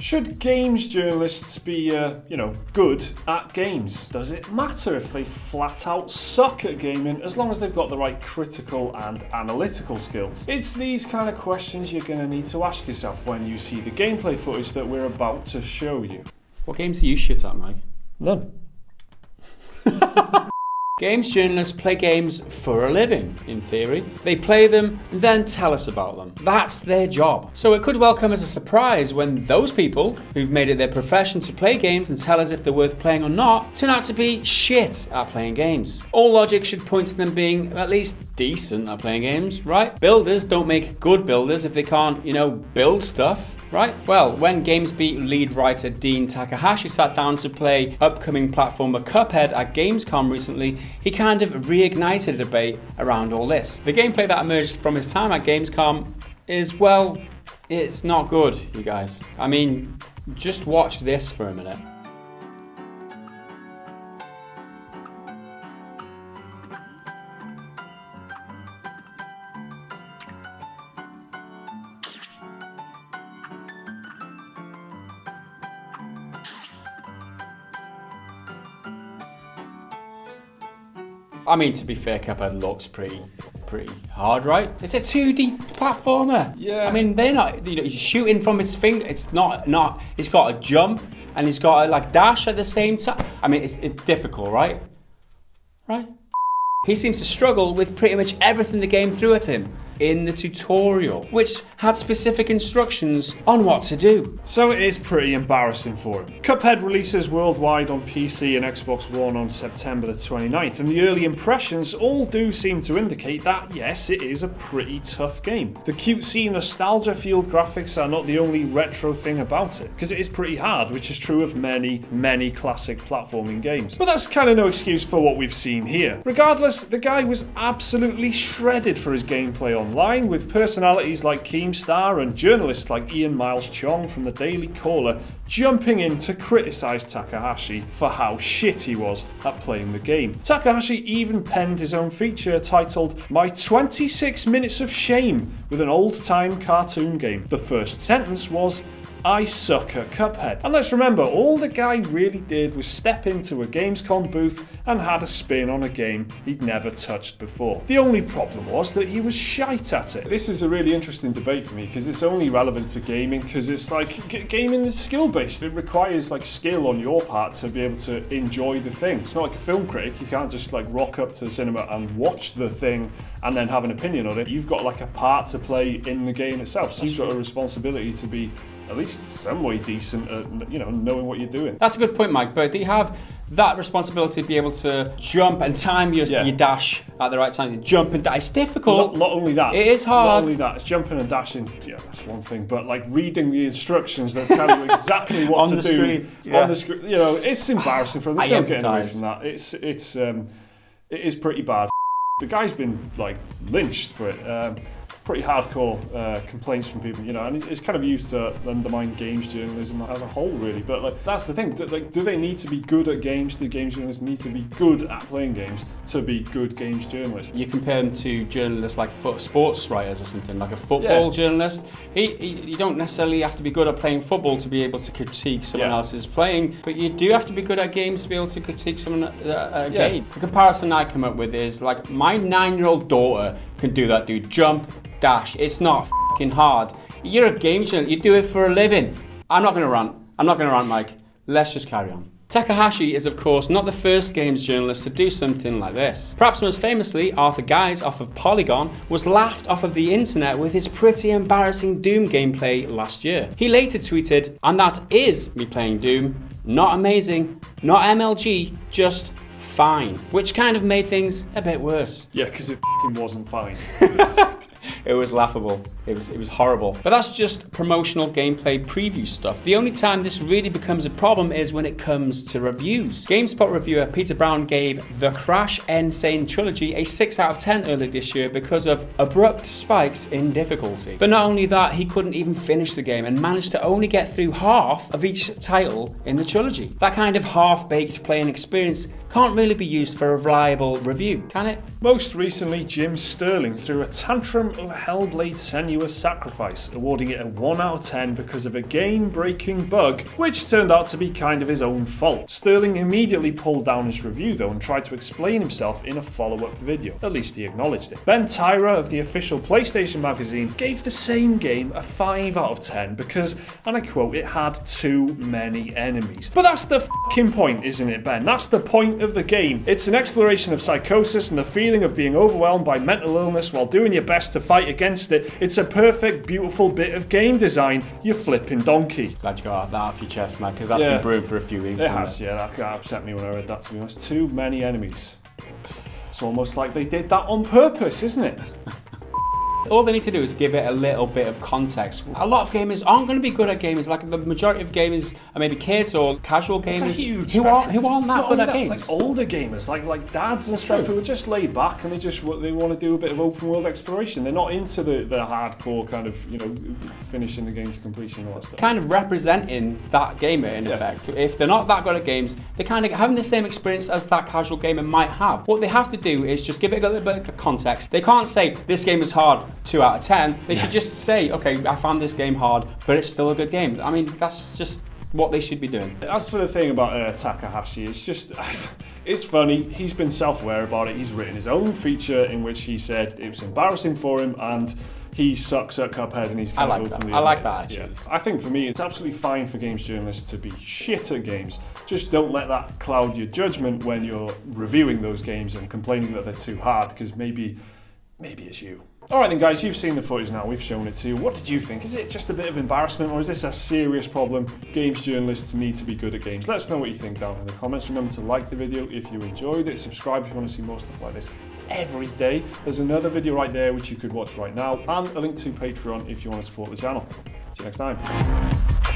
Should games journalists be, good at games? Does it matter if they flat out suck at gaming as long as they've got the right critical and analytical skills? It's these kind of questions you're going to need to ask yourself when you see the gameplay footage that we're about to show you. What games are you shit at, Mike? None. Games journalists play games for a living, in theory. They play them, then tell us about them. That's their job. So it could well come as a surprise when those people, who've made it their profession to play games and tell us if they're worth playing or not, turn out to be shit at playing games. All logic should point to them being at least decent at playing games, right? Builders don't make good builders if they can't, build stuff. Right? Well, when GamesBeat lead writer Dean Takahashi sat down to play upcoming platformer Cuphead at Gamescom recently, he kind of reignited a debate around all this. The gameplay that emerged from his time at Gamescom is, well, it's not good, you guys. I mean, just watch this for a minute. I mean, to be fair, Cuphead looks pretty hard, right? It's a 2D platformer. Yeah. I mean, they're not, he's shooting from his finger. It's not, he's got a jump and he's got a dash at the same time. I mean, it's difficult, right? Right? He seems to struggle with pretty much everything the game threw at him in the tutorial, which had specific instructions on what to do. So it is pretty embarrassing for him. Cuphead releases worldwide on PC and Xbox One on September the 29th, and the early impressions all do seem to indicate that, yes, it is a pretty tough game. The cutesy nostalgia-fueled graphics are not the only retro thing about it, because it is pretty hard, which is true of many classic platforming games. But that's kind of no excuse for what we've seen here. Regardless, the guy was absolutely shredded for his gameplay online, with personalities like Keemstar and journalists like Ian Miles Chong from the Daily Caller jumping in to criticise Takahashi for how shit he was at playing the game. Takahashi even penned his own feature titled "My 26 Minutes of Shame" with an old-time cartoon game. The first sentence was, "I suck at Cuphead." And let's remember, all the guy really did was step into a Gamescom booth and had a spin on a game he'd never touched before. The only problem was that he was shite at it. This is a really interesting debate for me because it's only relevant to gaming because it's like, gaming is skill-based. It requires skill on your part to be able to enjoy the thing. It's not like a film critic. You can't just rock up to the cinema and watch the thing and then have an opinion on it. You've got a part to play in the game itself. So you've got a responsibility to be at least some way decent at, knowing what you're doing. That's a good point, Mike, but do you have that responsibility to be able to jump and time your dash at the right time? You jump and dash. It's difficult. Not only that. It is hard. Not only that. It's jumping and dashing. Yeah, that's one thing. But reading the instructions that tell you exactly what to do on the screen. It's embarrassing for them. There's no getting away from that. It is pretty bad. The guy's been lynched for it. Pretty hardcore complaints from people, and it's kind of used to undermine games journalism as a whole, really. But that's the thing. Do they need to be good at games? Do games journalists need to be good at playing games to be good games journalists? You compare them to journalists like sports writers or something, like a football journalist. You don't necessarily have to be good at playing football to be able to critique someone else's playing, but you do have to be good at games to be able to critique someone at a game. The comparison I come up with is my 9-year-old daughter can do that, dude. Jump, dash. It's not f***ing hard. You're a game journalist. You do it for a living. I'm not going to rant, Mike. Let's just carry on. Takahashi is, of course, not the first games journalist to do something like this. Perhaps most famously, Arthur Guys off of Polygon was laughed off of the internet with his pretty embarrassing Doom gameplay last year. He later tweeted, "And that is me playing Doom. Not amazing, not MLG, just fine," which kind of made things a bit worse. Yeah, because it f***ing wasn't fine. It was laughable. It was horrible. But that's just promotional gameplay preview stuff. The only time this really becomes a problem is when it comes to reviews. GameSpot reviewer Peter Brown gave The Crash Insane Trilogy a 6 out of 10 earlier this year because of abrupt spikes in difficulty. But not only that, he couldn't even finish the game and managed to only get through half of each title in the trilogy. That kind of half-baked playing experience can't really be used for a reliable review, can it? Most recently, Jim Sterling threw a tantrum over Hellblade Senua's Sacrifice, awarding it a 1 out of 10 because of a game-breaking bug, which turned out to be kind of his own fault. Sterling immediately pulled down his review though and tried to explain himself in a follow-up video. At least he acknowledged it. Ben Tyra of the official PlayStation magazine gave the same game a 5 out of 10 because, and I quote, it had too many enemies. But that's the fucking point, isn't it, Ben? That's the point of the game. It's an exploration of psychosis and the feeling of being overwhelmed by mental illness while doing your best to fight against it. It's a perfect, beautiful bit of game design, you flipping donkey. Glad you got that off your chest, man, because that's been brewing for a few weeks. It has, yeah, that upset me when I read that, to be honest. Too many enemies. It's almost like they did that on purpose, isn't it? All they need to do is give it a little bit of context. A lot of gamers aren't going to be good at games. Like the majority of gamers are maybe kids or casual gamers It's a huge who aren't that good at games. Like older gamers, like dads and stuff who are just laid back and they want to do a bit of open world exploration. They're not into the hardcore kind of, you know, finishing the game to completion and all that stuff. Kind of representing that gamer in effect. If they're not that good at games, they're kind of having the same experience as that casual gamer might have. What they have to do is just give it a little bit of context. They can't say this game is hard, 2 out of 10. They should just say, okay, I found this game hard, but it's still a good game. I mean, that's just what they should be doing. As for the thing about Takahashi, it's just, it's funny. He's been self-aware about it. He's written his own feature in which he said it was embarrassing for him and he sucks at Cuphead and he's kind of openly. I like that actually. Yeah. I think for me, it's absolutely fine for games journalists to be shit at games. Just don't let that cloud your judgment when you're reviewing those games and complaining that they're too hard, because maybe it's you. Alright then guys, you've seen the footage now, we've shown it to you. What did you think? Is it just a bit of embarrassment or is this a serious problem? Games journalists need to be good at games. Let us know what you think down in the comments. Remember to like the video if you enjoyed it, subscribe if you want to see more stuff like this every day. There's another video right there which you could watch right now, and a link to Patreon if you want to support the channel. See you next time.